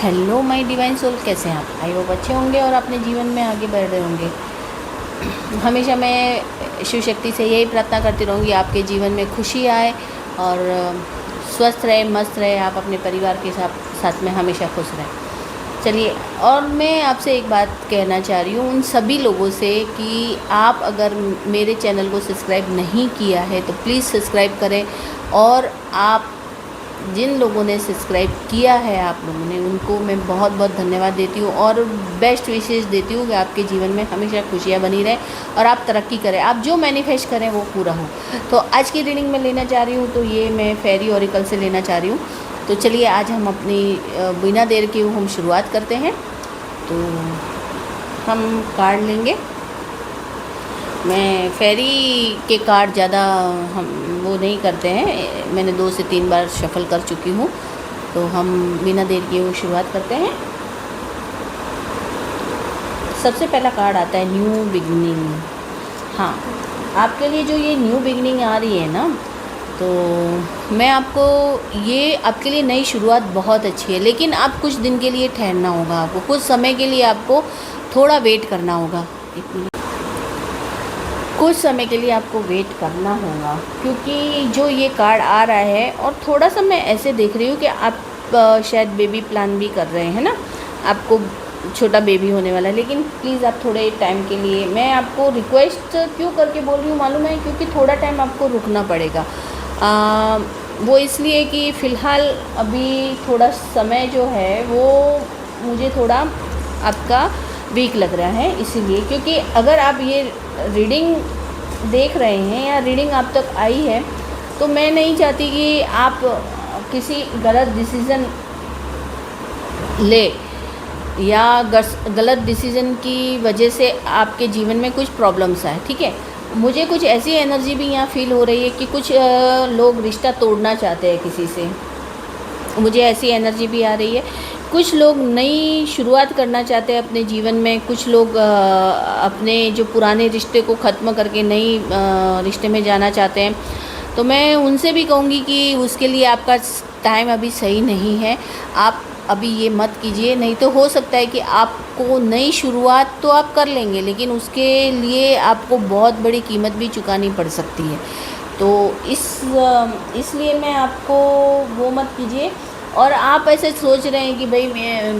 Hello my divine soul, कैसे हैं आप? आई होप अच्छे होंगे और अपने जीवन में आगे बढ़ रहे होंगे। हमेशा मैं शिव शक्ति से यही प्रार्थना करती रहूँगी, आपके जीवन में खुशी आए और स्वस्थ रहे, मस्त रहे, आप अपने परिवार के साथ में हमेशा खुश रहें। चलिए, और मैं आपसे एक बात कहना चाह रही हूँ उन सभी लोगों से कि आप अगर मेरे चैनल को सब्सक्राइब नहीं किया है तो प्लीज़ सब्सक्राइब करें। और आप जिन लोगों ने सब्सक्राइब किया है, आप लोगों ने, उनको मैं बहुत बहुत धन्यवाद देती हूँ और बेस्ट विशेष देती हूँ कि आपके जीवन में हमेशा खुशियाँ बनी रहें और आप तरक्की करें, आप जो मैनिफेस्ट करें वो पूरा हो। तो आज की रीडिंग में लेना चाह रही हूँ, तो ये मैं फेरी ओरेकल से लेना चाह रही हूँ। तो चलिए, आज हम अपनी बिना देर के हम शुरुआत करते हैं। तो हम कार्ड लेंगे। मैं फेरी के कार्ड ज़्यादा हम वो नहीं करते हैं, मैंने 2 से 3 बार शफल कर चुकी हूँ। तो हम बिना देर किए वो शुरुआत करते हैं। सबसे पहला कार्ड आता है न्यू बिगनिंग। हाँ, आपके लिए जो ये न्यू बिगनिंग आ रही है ना, तो मैं आपको, ये आपके लिए नई शुरुआत बहुत अच्छी है, लेकिन आप कुछ दिन के लिए ठहरना होगा, आपको कुछ समय के लिए आपको थोड़ा वेट करना होगा। कुछ समय के लिए आपको वेट करना होगा, क्योंकि जो ये कार्ड आ रहा है, और थोड़ा सा मैं ऐसे देख रही हूँ कि आप शायद बेबी प्लान भी कर रहे हैं ना, आपको छोटा बेबी होने वाला है, लेकिन प्लीज़ आप थोड़े टाइम के लिए, मैं आपको रिक्वेस्ट क्यों करके बोल रही हूँ मालूम है, क्योंकि थोड़ा टाइम आपको रुकना पड़ेगा। वो इसलिए कि फ़िलहाल अभी थोड़ा समय जो है वो मुझे थोड़ा आपका वीक लग रहा है, इसीलिए। क्योंकि अगर आप ये रीडिंग देख रहे हैं या रीडिंग आप तक आई है, तो मैं नहीं चाहती कि आप किसी गलत डिसीज़न ले, या गलत डिसीज़न की वजह से आपके जीवन में कुछ प्रॉब्लम्स आए, ठीक है। मुझे कुछ ऐसी एनर्जी भी यहाँ फील हो रही है कि कुछ लोग रिश्ता तोड़ना चाहते हैं किसी से, मुझे ऐसी एनर्जी भी आ रही है। कुछ लोग नई शुरुआत करना चाहते हैं अपने जीवन में, कुछ लोग अपने जो पुराने रिश्ते को ख़त्म करके नई रिश्ते में जाना चाहते हैं। तो मैं उनसे भी कहूँगी कि उसके लिए आपका टाइम अभी सही नहीं है, आप अभी ये मत कीजिए। नहीं तो हो सकता है कि आपको नई शुरुआत तो आप कर लेंगे, लेकिन उसके लिए आपको बहुत बड़ी कीमत भी चुकानी पड़ सकती है। तो इसलिए मैं आपको वो मत कीजिए। और आप ऐसे सोच रहे हैं कि भाई मैं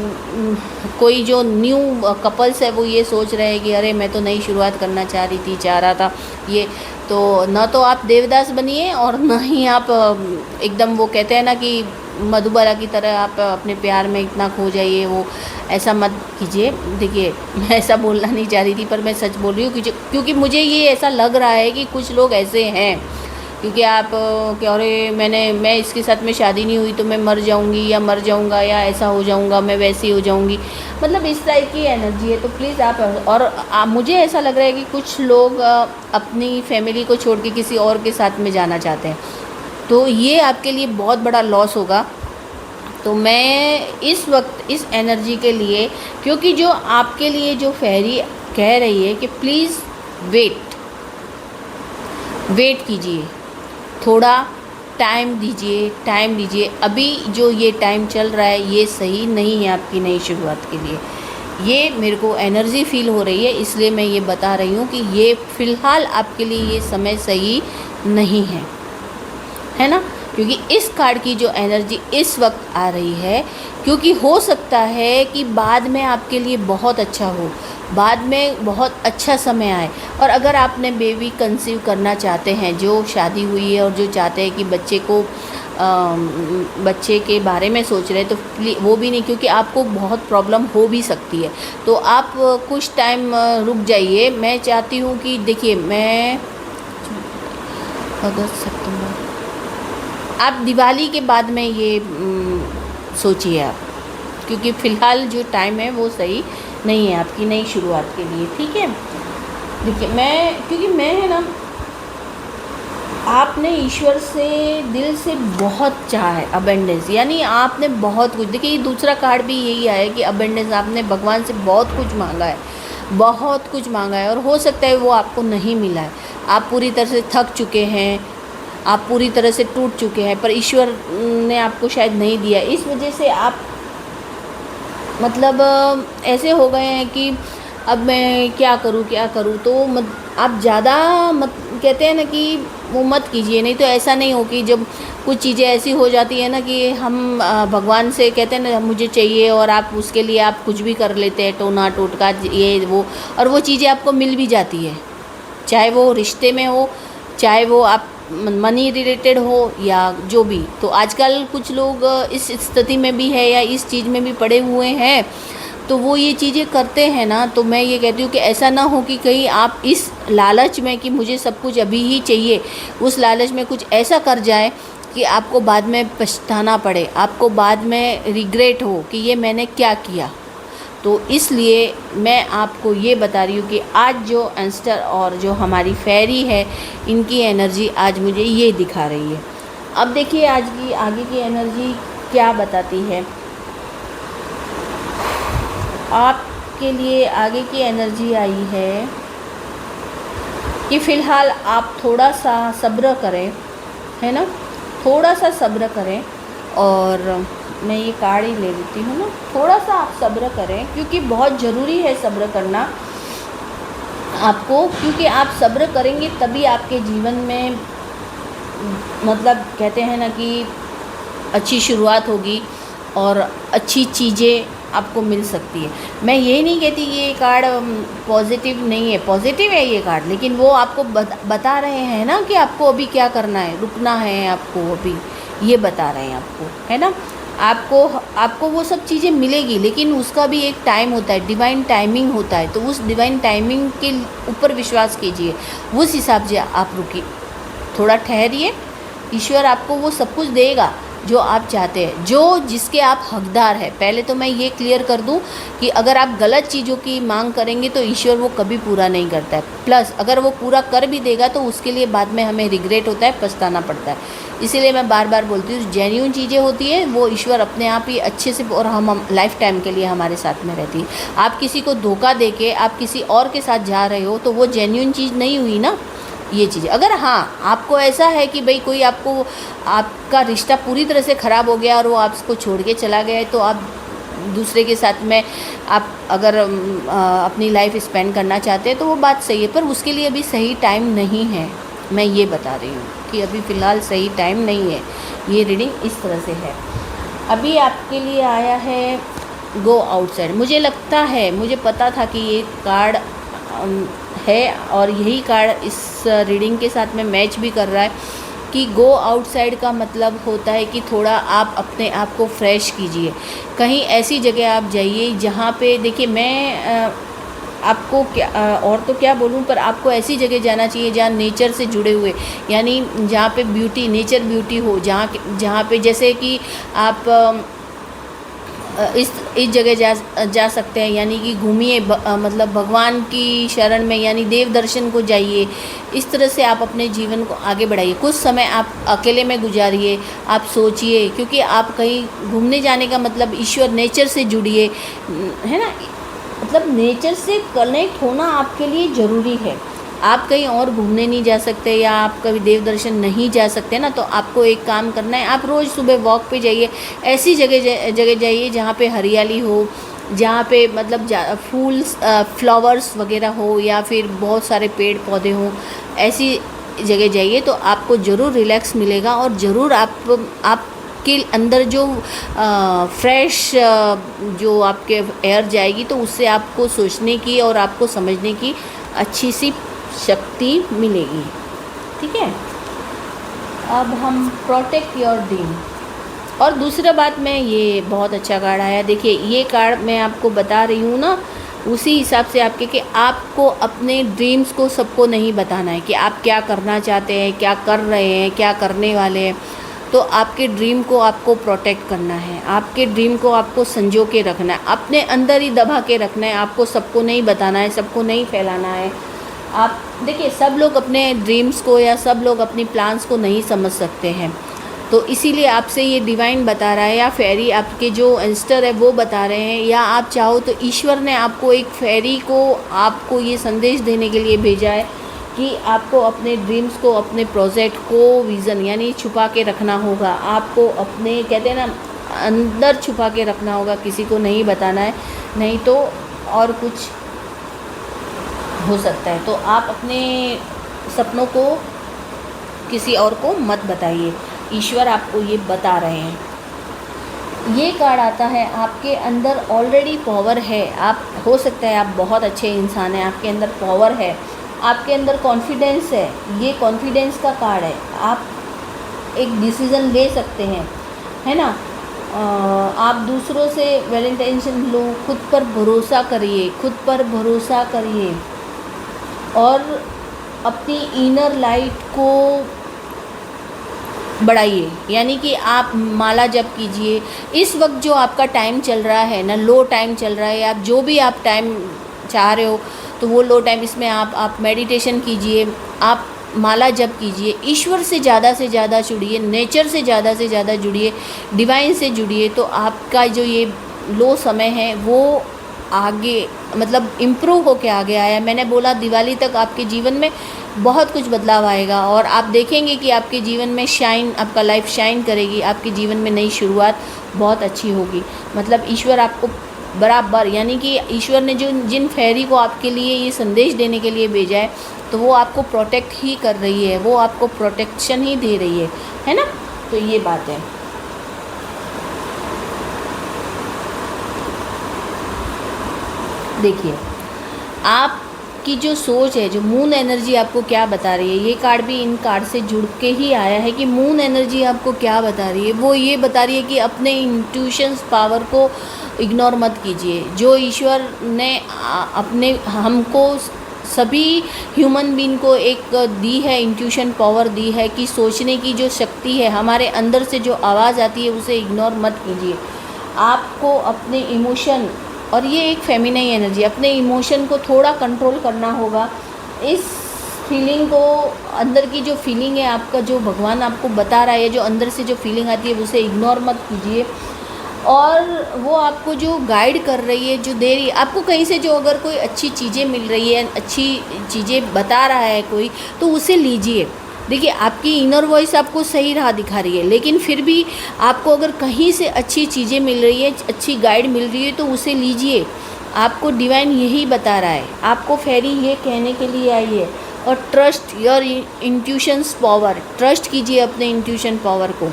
कोई जो न्यू कपल्स है वो ये सोच रहे हैं कि अरे मैं तो नई शुरुआत करना चाह रहा था ये, तो ना तो आप देवदास बनिए और ना ही आप एकदम, वो कहते हैं ना कि मधुबाला की तरह आप अपने प्यार में इतना खो जाइए, वो ऐसा मत कीजिए। देखिए, मैं ऐसा बोलना नहीं चाह रही थी, पर मैं सच बोल रही हूँ क्योंकि मुझे ये ऐसा लग रहा है कि कुछ लोग ऐसे हैं, क्योंकि आप कि अरे मैं इसके साथ में शादी नहीं हुई तो मैं मर जाऊंगी या मर जाऊंगा या ऐसा हो जाऊंगा, मैं वैसी हो जाऊंगी, मतलब इस टाइप की एनर्जी है। तो प्लीज़ आप, और मुझे ऐसा लग रहा है कि कुछ लोग अपनी फैमिली को छोड़ के किसी और के साथ में जाना चाहते हैं, तो ये आपके लिए बहुत बड़ा लॉस होगा। तो मैं इस वक्त इस एनर्जी के लिए, क्योंकि जो आपके लिए जो फेरी कह रही है कि प्लीज़ वेट कीजिए, थोड़ा टाइम दीजिए। अभी जो ये टाइम चल रहा है ये सही नहीं है आपकी नई शुरुआत के लिए, ये मेरे को एनर्जी फील हो रही है, इसलिए मैं ये बता रही हूँ कि ये फ़िलहाल आपके लिए ये समय सही नहीं है ना। क्योंकि इस कार्ड की जो एनर्जी इस वक्त आ रही है, क्योंकि हो सकता है कि बाद में आपके लिए बहुत अच्छा हो, बाद में बहुत अच्छा समय आए। और अगर आपने बेबी कंसीव करना चाहते हैं, जो शादी हुई है और जो चाहते हैं कि बच्चे के बारे में सोच रहे हैं, तो वो भी नहीं, क्योंकि आपको बहुत प्रॉब्लम हो भी सकती है। तो आप कुछ टाइम रुक जाइए। मैं चाहती हूँ कि देखिए, मैं अगस्त सितंबर, आप दिवाली के बाद में ये सोचिए आप, क्योंकि फ़िलहाल जो टाइम है वो सही नहीं है आपकी नई शुरुआत के लिए, ठीक है। देखिए, क्योंकि मैं है ना, आपने ईश्वर से दिल से बहुत चाहा है अबेंडेंस, यानी आपने बहुत कुछ, देखिए ये दूसरा कार्ड भी यही आया है कि अबेंडेंस, आपने भगवान से बहुत कुछ मांगा है, और हो सकता है वो आपको नहीं मिला है। आप पूरी तरह से थक चुके हैं, आप पूरी तरह से टूट चुके हैं, पर ईश्वर ने आपको शायद नहीं दिया, इस वजह से आप मतलब ऐसे हो गए हैं कि अब मैं क्या करूँ तो आप ज़्यादा मत, कहते हैं ना कि वो मत कीजिए, नहीं तो ऐसा नहीं हो कि जब कुछ चीज़ें ऐसी हो जाती है ना कि हम भगवान से कहते हैं ना मुझे चाहिए, और आप उसके लिए आप कुछ भी कर लेते हैं, टोना टोटका ये वो, और वो चीज़ें आपको मिल भी जाती है, चाहे वो रिश्ते में हो, चाहे वो आप मनी रिलेटेड हो या जो भी। तो आजकल कुछ लोग इस स्थिति में भी है या इस चीज़ में भी पड़े हुए हैं, तो वो ये चीज़ें करते हैं ना। तो मैं ये कहती हूँ कि ऐसा ना हो कि कहीं आप इस लालच में कि मुझे सब कुछ अभी ही चाहिए, उस लालच में कुछ ऐसा कर जाए कि आपको बाद में पछताना पड़े, आपको बाद में रिग्रेट हो कि ये मैंने क्या किया। तो इसलिए मैं आपको ये बता रही हूँ कि आज जो एंस्टर और जो हमारी फेरी है, इनकी एनर्जी आज मुझे ये दिखा रही है। अब देखिए आज की आगे की एनर्जी क्या बताती है आपके लिए। आगे की एनर्जी आई है कि फ़िलहाल आप थोड़ा सा सब्र करें, है ना, थोड़ा सा सब्र करें। और मैं ये कार्ड ही ले लेती हूँ ना, थोड़ा सा आप सब्र करें, क्योंकि बहुत ज़रूरी है सब्र करना आपको, क्योंकि आप सब्र करेंगे तभी आपके जीवन में मतलब कहते हैं ना कि अच्छी शुरुआत होगी और अच्छी चीज़ें आपको मिल सकती है। मैं ये नहीं कहती कि ये कार्ड पॉजिटिव नहीं है, पॉजिटिव है ये कार्ड, लेकिन वो आपको बता रहे हैं ना कि आपको अभी क्या करना है, रुकना है आपको, अभी ये बता रहे हैं आपको, है ना। आपको वो सब चीज़ें मिलेगी, लेकिन उसका भी एक टाइम होता है, डिवाइन टाइमिंग होता है। तो उस डिवाइन टाइमिंग के ऊपर विश्वास कीजिए, उस हिसाब से आप रुकिए, थोड़ा ठहरिए, ईश्वर आपको वो सब कुछ देगा जो आप चाहते हैं, जो जिसके आप हकदार हैं। पहले तो मैं ये क्लियर कर दूं कि अगर आप गलत चीज़ों की मांग करेंगे तो ईश्वर वो कभी पूरा नहीं करता है, प्लस अगर वो पूरा कर भी देगा तो उसके लिए बाद में हमें रिग्रेट होता है, पछताना पड़ता है। इसीलिए मैं बार बार बोलती हूँ, जेन्युइन चीज़ें होती है वो ईश्वर अपने आप ही अच्छे से, और हम लाइफ टाइम के लिए हमारे साथ में रहती है। आप किसी को धोखा दे के आप किसी और के साथ जा रहे हो तो वो जेन्युइन चीज़ नहीं हुई ना ये चीज़। अगर हाँ आपको ऐसा है कि भाई कोई आपका रिश्ता पूरी तरह से ख़राब हो गया और वो आपको छोड़ के चला गया है, तो आप दूसरे के साथ में आप अगर अपनी लाइफ स्पेंड करना चाहते हैं तो वो बात सही है, पर उसके लिए अभी सही टाइम नहीं है। मैं ये बता रही हूँ कि अभी फ़िलहाल सही टाइम नहीं है। ये रीडिंग इस तरह से है। अभी आपके लिए आया है गो आउटसाइड। मुझे लगता है, मुझे पता था कि ये कार्ड है और यही कार्ड इस रीडिंग के साथ में मैच भी कर रहा है कि गो आउटसाइड का मतलब होता है कि थोड़ा आप अपने आप को फ्रेश कीजिए, कहीं ऐसी जगह आप जाइए जहाँ पे, देखिए मैं आपको क्या और तो क्या बोलूँ, पर आपको ऐसी जगह जाना चाहिए जहाँ नेचर से जुड़े हुए, यानी जहाँ पे ब्यूटी, नेचर ब्यूटी हो, जहाँ पे जैसे कि आप इस जगह जा सकते हैं, यानी कि घूमिए, मतलब भगवान की शरण में, यानी देव दर्शन को जाइए। इस तरह से आप अपने जीवन को आगे बढ़ाइए। कुछ समय आप अकेले में गुजारिए, आप सोचिए, क्योंकि आप कहीं घूमने जाने का मतलब ईश्वर, नेचर से जुड़िए, है ना, मतलब नेचर से कनेक्ट होना आपके लिए ज़रूरी है। आप कहीं और घूमने नहीं जा सकते या आप कभी देव दर्शन नहीं जा सकते ना, तो आपको एक काम करना है, आप रोज़ सुबह वॉक पे जाइए, ऐसी जगह जाइए जहाँ पे हरियाली हो, जहाँ पे मतलब फूल्स फ्लावर्स वगैरह हो, या फिर बहुत सारे पेड़ पौधे हों, ऐसी जगह जाइए तो आपको ज़रूर रिलैक्स मिलेगा, और ज़रूर आपके अंदर जो फ्रेश जो आपके एयर जाएगी, तो उससे आपको सोचने की और आपको समझने की अच्छी सी शक्ति मिलेगी। ठीक है, अब हम प्रोटेक्ट योर ड्रीम। और दूसरा बात, मैं ये बहुत अच्छा कार्ड आया, देखिए ये कार्ड मैं आपको बता रही हूँ ना, उसी हिसाब से आपके कि आपको अपने ड्रीम्स को सबको नहीं बताना है कि आप क्या करना चाहते हैं, क्या कर रहे हैं, क्या करने वाले हैं। तो आपके ड्रीम को आपको प्रोटेक्ट करना है, आपके ड्रीम को आपको संजो के रखना है, अपने अंदर ही दबा के रखना है, आपको सबको नहीं बताना है, सबको नहीं फैलाना है। आप देखिए, सब लोग अपने ड्रीम्स को या सब लोग अपनी प्लान्स को नहीं समझ सकते हैं, तो इसीलिए आपसे ये डिवाइन बता रहा है, या फेरी आपके जो एंस्टर है वो बता रहे हैं, या आप चाहो तो ईश्वर ने आपको एक फेरी को आपको ये संदेश देने के लिए भेजा है कि आपको अपने ड्रीम्स को, अपने प्रोजेक्ट को, विज़न यानी छुपा के रखना होगा। आपको अपने, कहते हैं ना, अंदर छुपा के रखना होगा, किसी को नहीं बताना है, नहीं तो और कुछ हो सकता है। तो आप अपने सपनों को किसी और को मत बताइए, ईश्वर आपको ये बता रहे हैं। ये कार्ड आता है, आपके अंदर ऑलरेडी पावर है, आप हो सकता है आप बहुत अच्छे इंसान हैं, आपके अंदर पावर है, आपके अंदर कॉन्फिडेंस है, ये कॉन्फिडेंस का कार्ड है। आप एक डिसीज़न ले सकते हैं, है ना। आप दूसरों से वेल इंटेंशन लो, खुद पर भरोसा करिए, खुद पर भरोसा करिए और अपनी इनर लाइट को बढ़ाइए। यानी कि आप माला जप कीजिए। इस वक्त जो आपका टाइम चल रहा है ना, लो टाइम चल रहा है, आप जो भी आप टाइम चाह रहे हो तो वो लो टाइम, इसमें आप मेडिटेशन कीजिए, आप माला जप कीजिए, ईश्वर से ज़्यादा जुड़िए, नेचर से ज़्यादा जुड़िए, डिवाइन से जुड़िए। तो आपका जो ये लो समय है वो आगे मतलब इम्प्रूव होके आगे आया। मैंने बोला दिवाली तक आपके जीवन में बहुत कुछ बदलाव आएगा और आप देखेंगे कि आपके जीवन में शाइन, आपका लाइफ शाइन करेगी, आपके जीवन में नई शुरुआत बहुत अच्छी होगी। मतलब ईश्वर आपको बराबर, यानी कि ईश्वर ने जो जिन फेरी को आपके लिए ये संदेश देने के लिए भेजा है, तो वो आपको प्रोटेक्ट ही कर रही है, वो आपको प्रोटेक्शन ही दे रही है ना। तो ये बात है। देखिए, आपकी जो सोच है, जो मून एनर्जी आपको क्या बता रही है, ये कार्ड भी इन कार्ड से जुड़ के ही आया है कि मून एनर्जी आपको क्या बता रही है। वो ये बता रही है कि अपने इंट्यूशंस पावर को इग्नोर मत कीजिए। जो ईश्वर ने अपने हमको सभी ह्यूमन बीइंग को एक दी है, इंट्यूशन पावर दी है कि सोचने की जो शक्ति है, हमारे अंदर से जो आवाज़ आती है उसे इग्नोर मत कीजिए। आपको अपने इमोशन, और ये एक फेमिनाइन एनर्जी, अपने इमोशन को थोड़ा कंट्रोल करना होगा। इस फीलिंग को, अंदर की जो फीलिंग है आपका, जो भगवान आपको बता रहा है, जो अंदर से जो फीलिंग आती है उसे इग्नोर मत कीजिए। और वो आपको जो गाइड कर रही है, जो दे रही है आपको कहीं से, जो अगर कोई अच्छी चीज़ें मिल रही है, अच्छी चीज़ें बता रहा है कोई, तो उसे लीजिए। देखिए, आपकी इनर वॉइस आपको सही राह दिखा रही है, लेकिन फिर भी आपको अगर कहीं से अच्छी चीज़ें मिल रही है, अच्छी गाइड मिल रही है, तो उसे लीजिए। आपको डिवाइन यही बता रहा है, आपको फेरी ये कहने के लिए आई है। और trust your intuitions power, trust कीजिए अपने इंट्यूशन पावर को।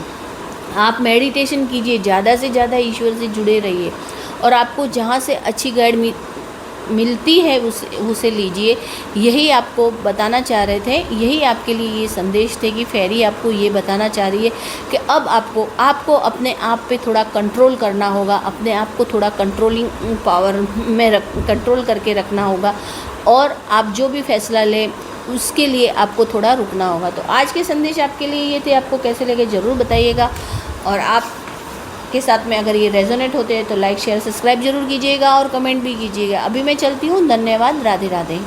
आप मेडिटेशन कीजिए, ज़्यादा से ज़्यादा ईश्वर से जुड़े रहिए और आपको जहाँ से अच्छी गाइड मिलती है उसे लीजिए। यही आपको बताना चाह रहे थे, यही आपके लिए ये संदेश थे कि फेरी आपको ये बताना चाह रही है कि अब आपको अपने आप पे थोड़ा कंट्रोल करना होगा, अपने आप को थोड़ा कंट्रोलिंग पावर में कंट्रोल करके रखना होगा और आप जो भी फैसला लें उसके लिए आपको थोड़ा रुकना होगा। तो आज के संदेश आपके लिए ये थे, आपको कैसे लगे ज़रूर बताइएगा। और आप के साथ में अगर ये रेजोनेट होते हैं तो लाइक शेयर सब्सक्राइब जरूर कीजिएगा और कमेंट भी कीजिएगा। अभी मैं चलती हूँ, धन्यवाद, राधे राधे।